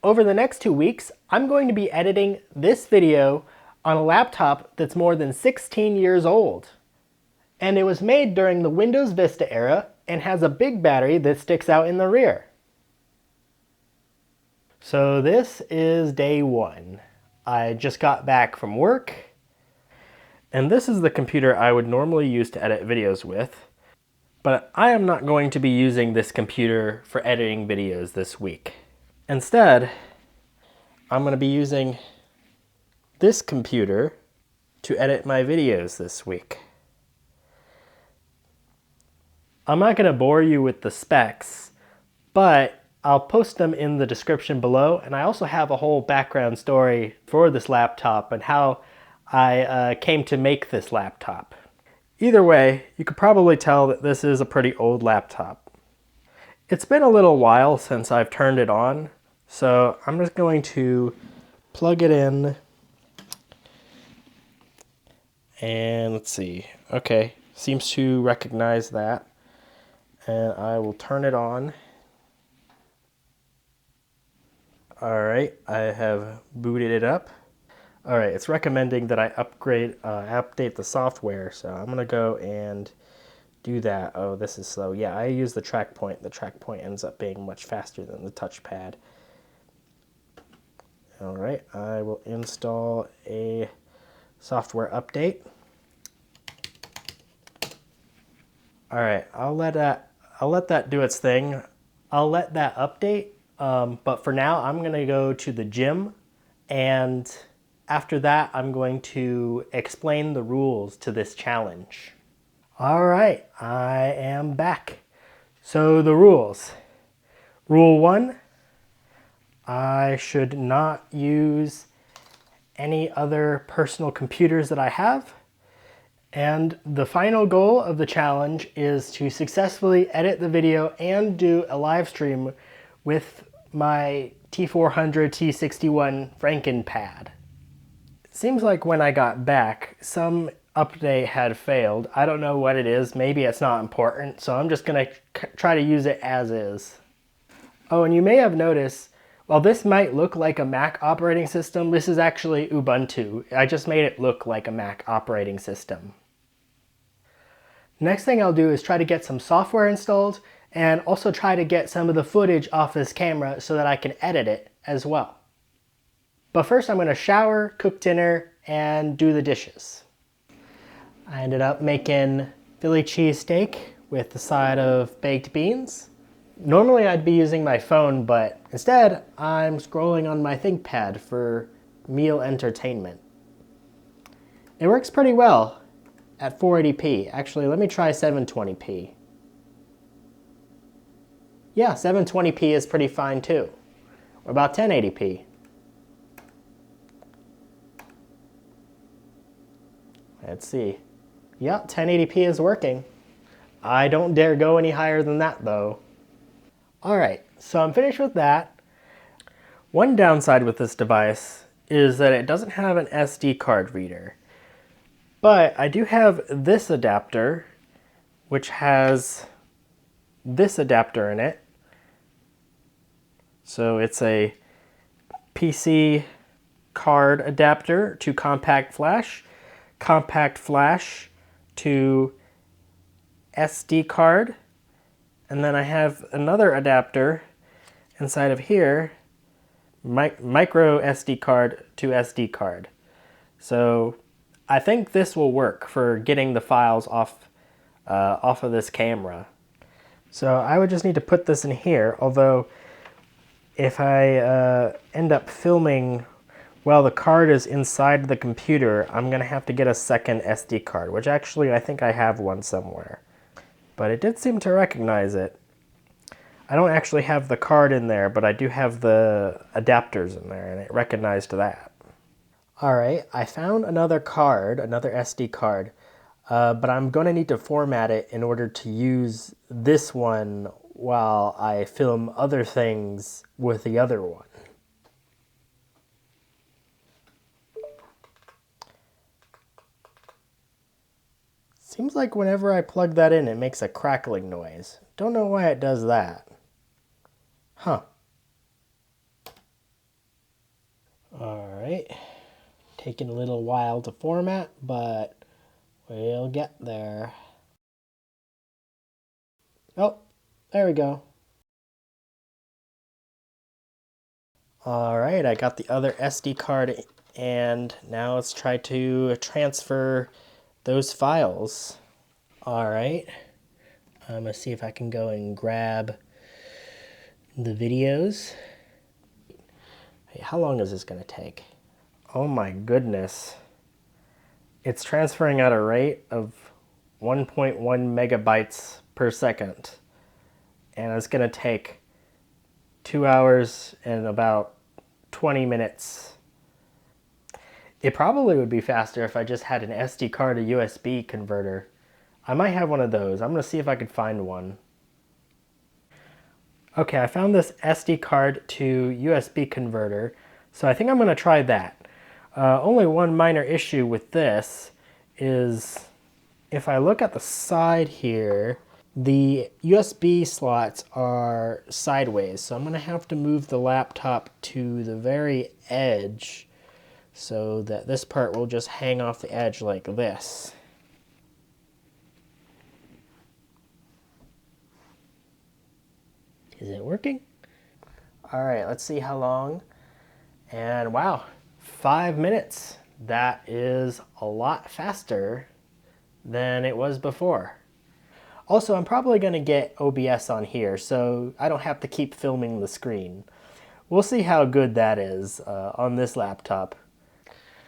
Over the next 2 weeks, I'm going to be editing this video on a laptop that's more than 16 years old. And it was made during the Windows Vista era and has a big battery that sticks out in the rear. So this is day 1. I just got back from work, and this is the computer I would normally use to edit videos with, but I am not going to be using this computer for editing videos this week. Instead, I'm going to be using this computer to edit my videos this week. I'm not going to bore you with the specs, but I'll post them in the description below, and I also have a whole background story for this laptop and how I came to make this laptop. Either way, you could probably tell that this is a pretty old laptop. It's been a little while since I've turned it on, so I'm just going to plug it in. And let's see. Okay, seems to recognize that. And I will turn it on. Alright, I have booted it up. Alright, it's recommending that I update the software, so I'm going to go and do that. Oh, this is slow. Yeah, I use the track point. The track point ends up being much faster than the touchpad. Alright, I will install a software update. Alright, I'll let that do its thing. I'll let that update, but for now I'm going to go to the gym, and after that I'm going to explain the rules to this challenge. Alright, I am back. So the rules. Rule 1, I should not use any other personal computers that I have. And the final goal of the challenge is to successfully edit the video and do a live stream with my T400 T61 frankenpad. It seems like when I got back, some update had failed. I don't know what it is. Maybe it's not important, so I'm just going to try to use it as is. Oh, and you may have noticed, while this might look like a Mac operating system, this is actually Ubuntu. I just made it look like a Mac operating system. Next thing I'll do is try to get some software installed and also try to get some of the footage off this camera so that I can edit it as well. But first I'm going to shower, cook dinner, and do the dishes. I ended up making Philly cheesesteak with the side of baked beans. Normally I'd be using my phone, but instead I'm scrolling on my Thinkpad for meal entertainment. It works pretty well at 480p. Actually, let me try 720p. Yeah, 720p is pretty fine too. What about 1080p? Let's see. Yeah, 1080p is working. I don't dare go any higher than that though. Alright, so I'm finished with that. One downside with this device is that it doesn't have an SD card reader. But I do have this adapter, which has this adapter in it. So it's a PC card adapter to compact flash to SD card, and then I have another adapter inside of here, micro SD card to SD card. So I think this will work for getting the files off of this camera. So I would just need to put this in here, although if I end up filming while the card is inside the computer, I'm going to have to get a second SD card, which actually I think I have one somewhere. But it did seem to recognize it. I don't actually have the card in there, but I do have the adapters in there, and it recognized that. Alright, I found another card, another SD card, but I'm going to need to format it in order to use this one while I film other things with the other one. Seems like whenever I plug that in, it makes a crackling noise. Don't know why it does that. Huh. right, taking a little while to format, but we'll get there. Oh, there we go. All right, I got the other SD card, and now let's try to transfer those files. All right, I'm gonna see if I can go and grab the videos. Hey, how long is this gonna take? Oh my goodness. It's transferring at a rate of 1.1 megabytes per second. And it's gonna take 2 hours and about 20 minutes. It probably would be faster if I just had an SD card to USB converter. I might have one of those. I'm gonna see if I can find one. Okay, I found this SD card to USB converter, so I think I'm gonna try that. Only one minor issue with this is if I look at the side here, the USB slots are sideways, so I'm gonna have to move the laptop to the very edge so that this part will just hang off the edge like this. Is it working? All right, let's see how long. And wow, 5 minutes. That is a lot faster than it was before. Also, I'm probably going to get OBS on here so I don't have to keep filming the screen. We'll see how good that is on this laptop.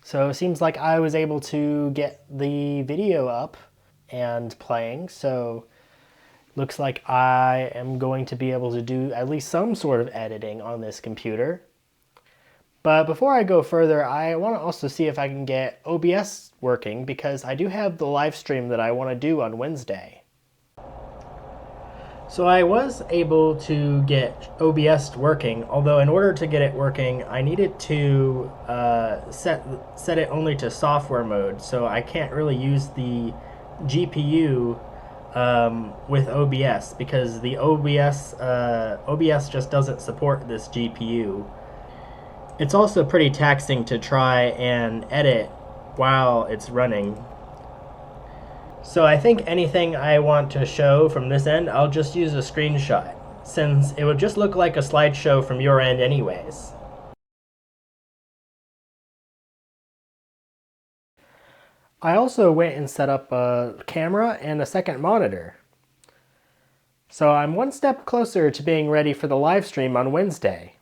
So it seems like I was able to get the video up and playing, so looks like I am going to be able to do at least some sort of editing on this computer. But before I go further, I want to also see if I can get OBS working because I do have the live stream that I want to do on Wednesday. So I was able to get OBS working, although in order to get it working, I needed to set it only to software mode, so I can't really use the GPU with OBS because the OBS just doesn't support this GPU. It's also pretty taxing to try and edit while it's running. So I think anything I want to show from this end, I'll just use a screenshot, since it would just look like a slideshow from your end anyways. I also went and set up a camera and a second monitor. So I'm one step closer to being ready for the live stream on Wednesday.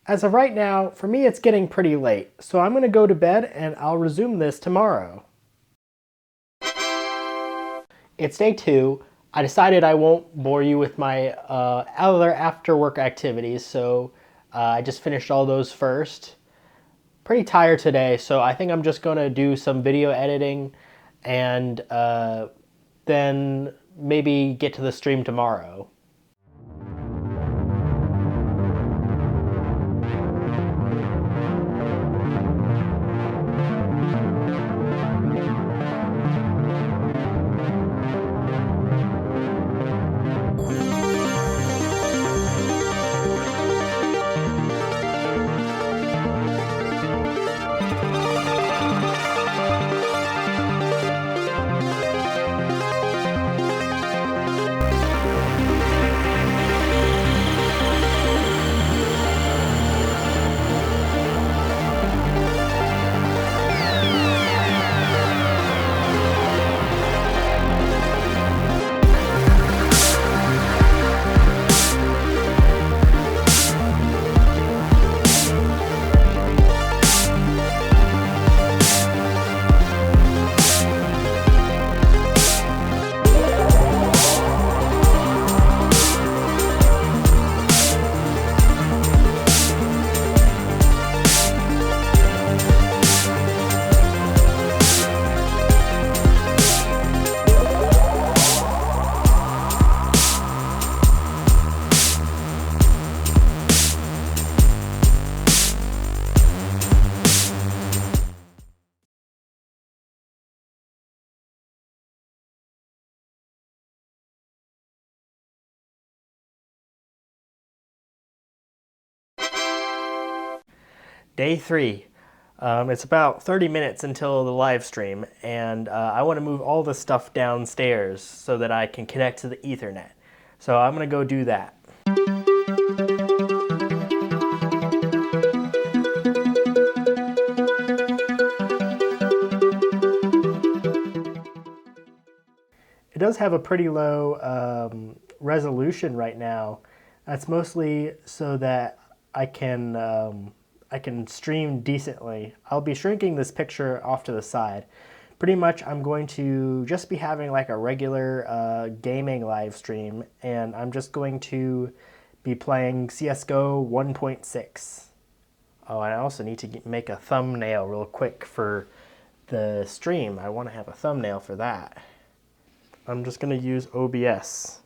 As of right now, for me it's getting pretty late, so I'm going to go to bed and I'll resume this tomorrow. It's day 2. I decided I won't bore you with my other after work activities, so I just finished all those first. Pretty tired today, so I think I'm just going to do some video editing and then maybe get to the stream tomorrow. Day 3. It's about 30 minutes until the live stream, and I want to move all the stuff downstairs so that I can connect to the Ethernet. So I'm going to go do that. It does have a pretty low resolution right now. That's mostly so that I can stream decently. I'll be shrinking this picture off to the side. Pretty much I'm going to just be having like a regular gaming live stream, and I'm just going to be playing CSGO 1.6. Oh, I also need to make a thumbnail real quick for the stream. I want to have a thumbnail for that. I'm just going to use OBS.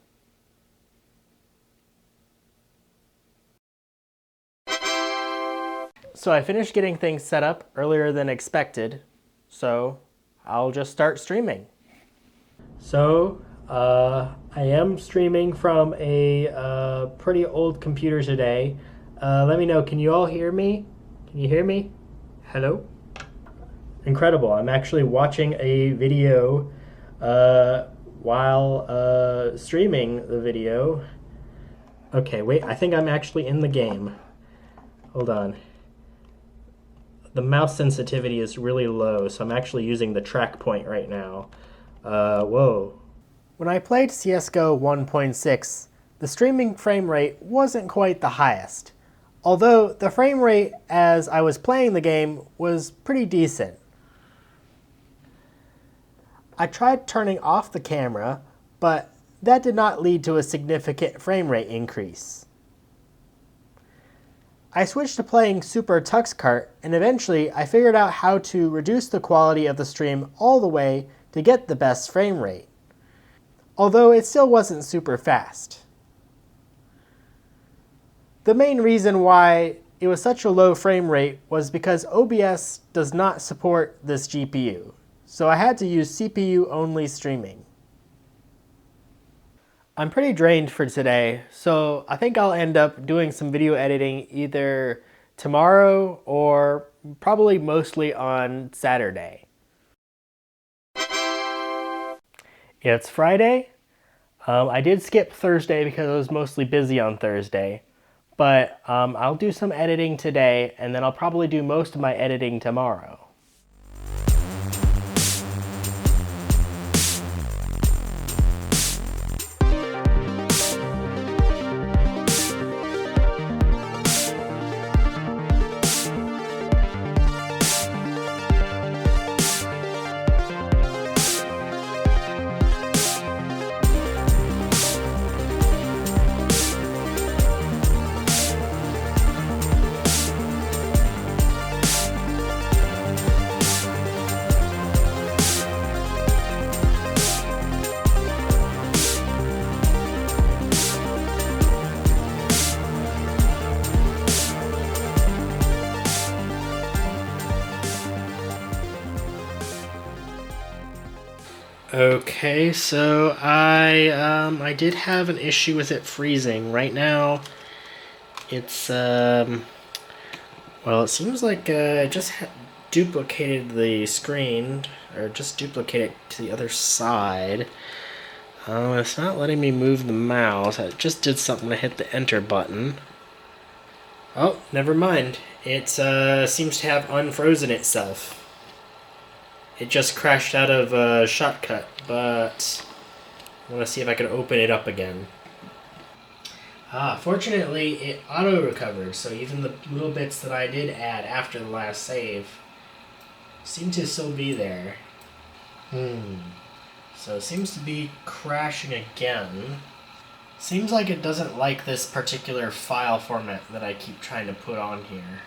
So I finished getting things set up earlier than expected, so I'll just start streaming. So I am streaming from a pretty old computer today. Let me know, can you all hear me? Can you hear me? Hello? Incredible, I'm actually watching a video while streaming the video. Okay, wait, I think I'm actually in the game. Hold on. The mouse sensitivity is really low, so I'm actually using the track point right now. Whoa. When I played CSGO 1.6, the streaming frame rate wasn't quite the highest. Although the frame rate as I was playing the game was pretty decent. I tried turning off the camera, but that did not lead to a significant frame rate increase. I switched to playing Super Tux Kart, and eventually I figured out how to reduce the quality of the stream all the way to get the best frame rate. Although it still wasn't super fast. The main reason why it was such a low frame rate was because OBS does not support this GPU, so I had to use CPU-only streaming. I'm pretty drained for today, so I think I'll end up doing some video editing either tomorrow or probably mostly on Saturday. It's Friday. I did skip Thursday because I was mostly busy on Thursday, but I'll do some editing today, and then I'll probably do most of my editing tomorrow. Okay, so I did have an issue with it freezing. Right now, it's well, it seems like I just duplicated the screen, or just duplicated it to the other side. It's not letting me move the mouse. I just did something to hit the enter button. Oh, never mind. It seems to have unfrozen itself. It just crashed out of Shortcut, but I want to see if I can open it up again. Fortunately, it auto-recovered, so even the little bits that I did add after the last save seem to still be there. So it seems to be crashing again. Seems like it doesn't like this particular file format that I keep trying to put on here.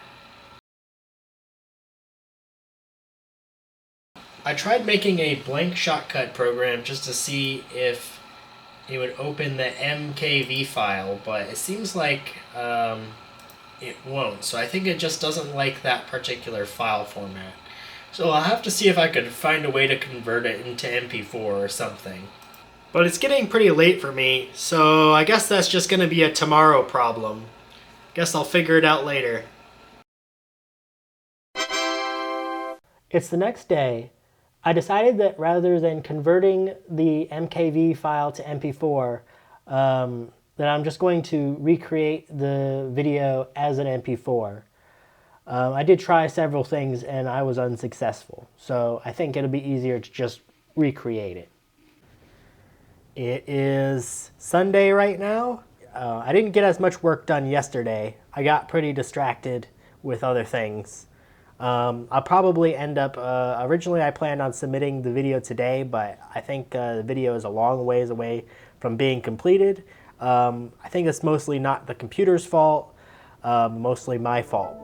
I tried making a blank Shortcut program just to see if it would open the MKV file, but it seems like it won't. So I think it just doesn't like that particular file format. So I'll have to see if I could find a way to convert it into MP4 or something. But it's getting pretty late for me, so I guess that's just going to be a tomorrow problem. Guess I'll figure it out later. It's the next day. I decided that rather than converting the MKV file to MP4, that I'm just going to recreate the video as an MP4. I did try several things and I was unsuccessful, so I think it'll be easier to just recreate it. It is Sunday right now. I didn't get as much work done yesterday. I got pretty distracted with other things. I'll probably end up, originally I planned on submitting the video today, but I think the video is a long ways away from being completed. I think it's mostly not the computer's fault, mostly my fault.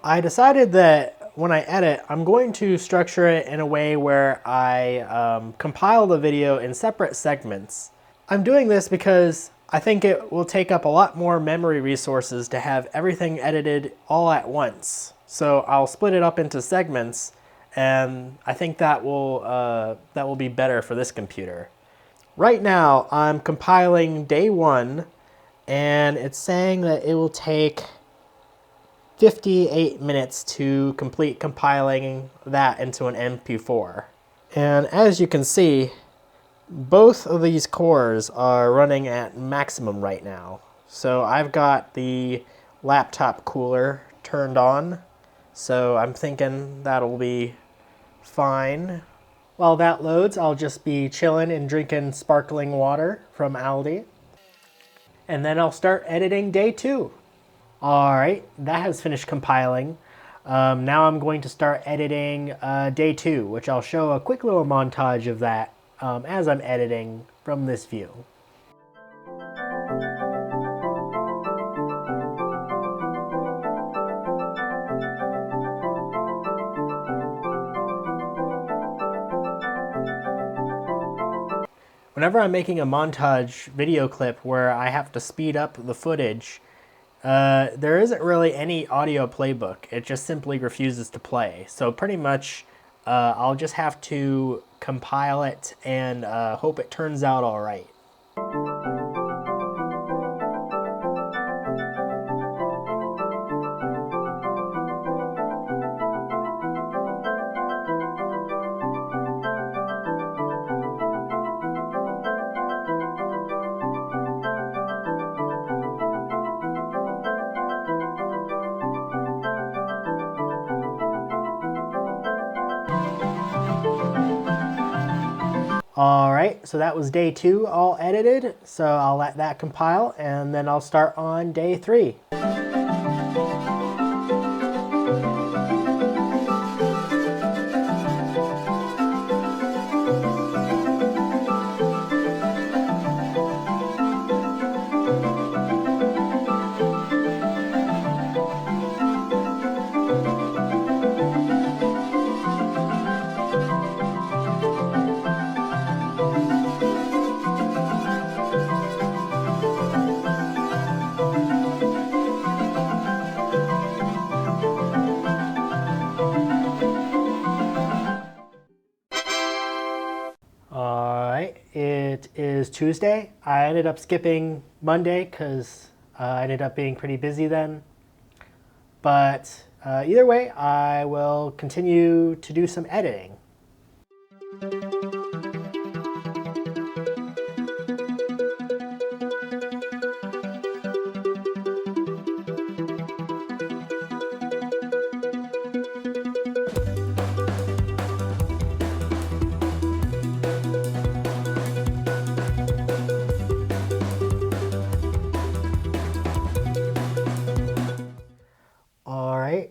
I decided that when I edit, I'm going to structure it in a way where I compile the video in separate segments. I'm doing this because I think it will take up a lot more memory resources to have everything edited all at once. So I'll split it up into segments, and I think that will be better for this computer. Right now, I'm compiling day 1, and it's saying that it will take 58 minutes to complete compiling that into an MP4. And as you can see, both of these cores are running at maximum right now. So I've got the laptop cooler turned on, so I'm thinking that'll be fine. While that loads, I'll just be chilling and drinking sparkling water from Aldi. And then I'll start editing day 2. All right, that has finished compiling. Now I'm going to start editing day 2, which I'll show a quick little montage of that as I'm editing from this view. Whenever I'm making a montage video clip where I have to speed up the footage, there isn't really any audio playbook. It just simply refuses to play. So pretty much I'll just have to compile it and hope it turns out all right. All right, so that was day 2 all edited. So I'll let that compile and then I'll start on day 3. It is Tuesday. I ended up skipping Monday because I ended up being pretty busy then. But either way, I will continue to do some editing.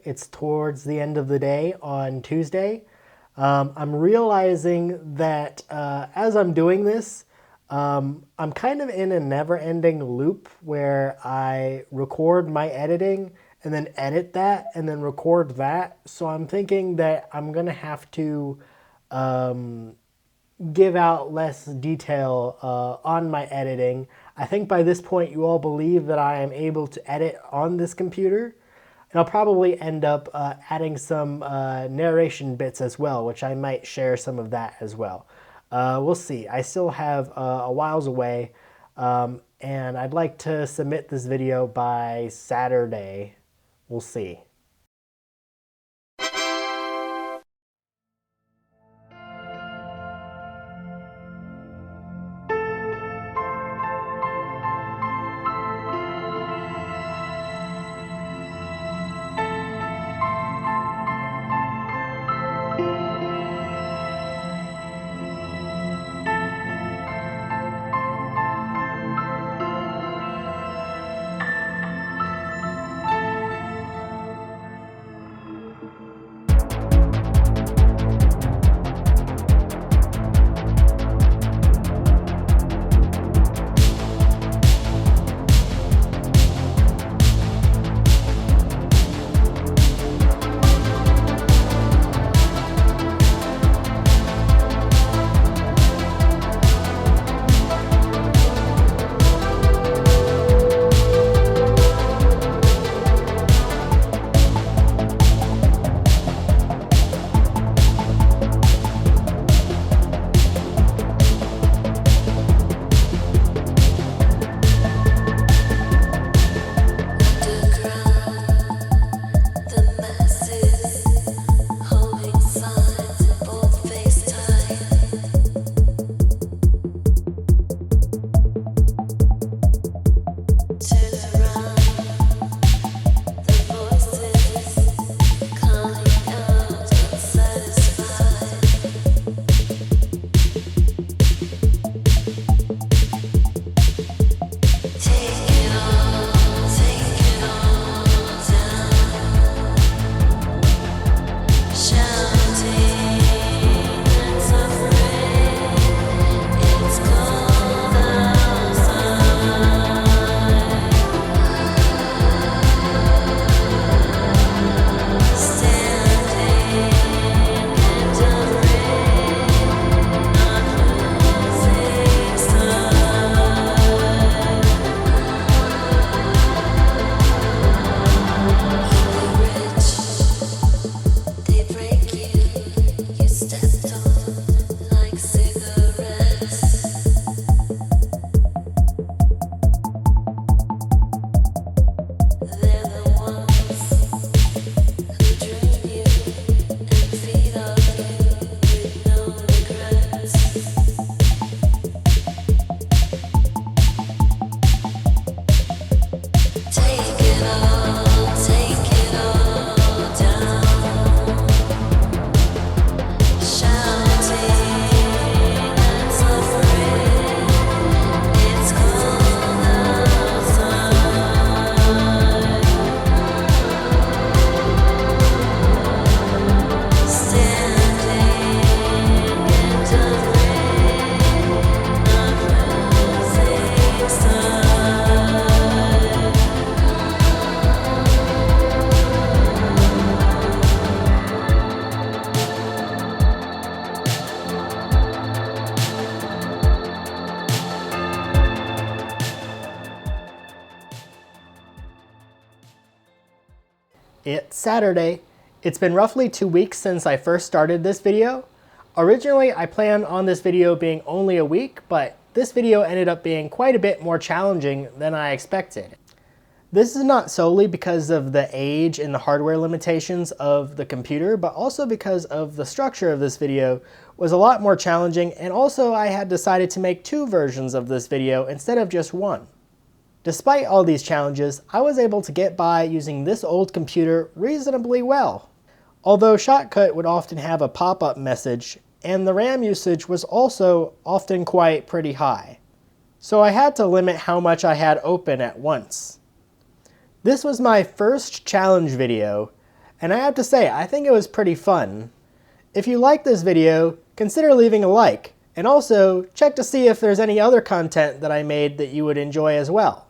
It's towards the end of the day on Tuesday. I'm realizing that as I'm doing this, I'm kind of in a never-ending loop where I record my editing and then edit that and then record that. So I'm thinking that I'm gonna have to give out less detail on my editing. I think by this point you all believe that I am able to edit on this computer. And I'll probably end up adding some narration bits as well, which I might share some of that as well. We'll see. I still have a whiles away, and I'd like to submit this video by Saturday. We'll see. It's Saturday. It's been roughly 2 weeks since I first started this video. Originally, I planned on this video being only a week, but this video ended up being quite a bit more challenging than I expected. This is not solely because of the age and the hardware limitations of the computer, but also because of the structure of this video was a lot more challenging, and also I had decided to make 2 versions of this video instead of just 1. Despite all these challenges, I was able to get by using this old computer reasonably well. Although Shotcut would often have a pop-up message, and the RAM usage was also often quite pretty high. So I had to limit how much I had open at once. This was my first challenge video, and I have to say I think it was pretty fun. If you liked this video, consider leaving a like, And also check to see if there's any other content that I made that you would enjoy as well.